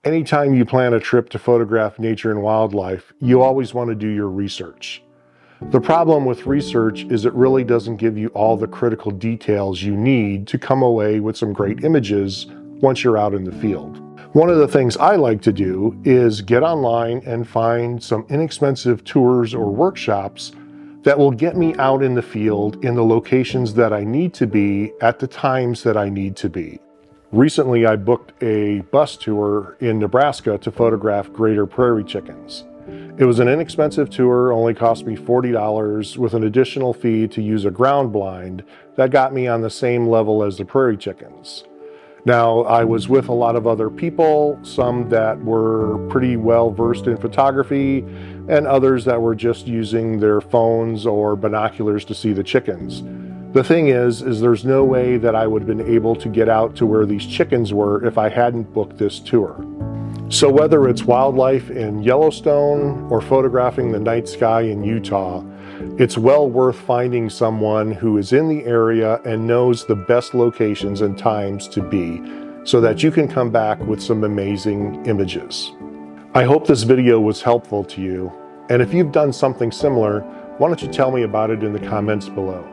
Anytime you plan a trip to photograph nature and wildlife, you always want to do your research. The problem with research is it really doesn't give you all the critical details you need to come away with some great images once you're out in the field. One of the things I like to do is get online and find some inexpensive tours or workshops that will get me out in the field in the locations that I need to be at the times that I need to be. Recently, I booked a bus tour in Nebraska to photograph greater prairie chickens. It was an inexpensive tour, only cost me $40 with an additional fee to use a ground blind that got me on the same level as the prairie chickens. Now, I was with a lot of other people, some that were pretty well versed in photography, and others that were just using their phones or binoculars to see the chickens. The thing is there's no way that I would have been able to get out to where these chickens were if I hadn't booked this tour. So whether it's wildlife in Yellowstone or photographing the night sky in Utah, it's well worth finding someone who is in the area and knows the best locations and times to be, so that you can come back with some amazing images. I hope this video was helpful to you, and if you've done something similar, why don't you tell me about it in the comments below.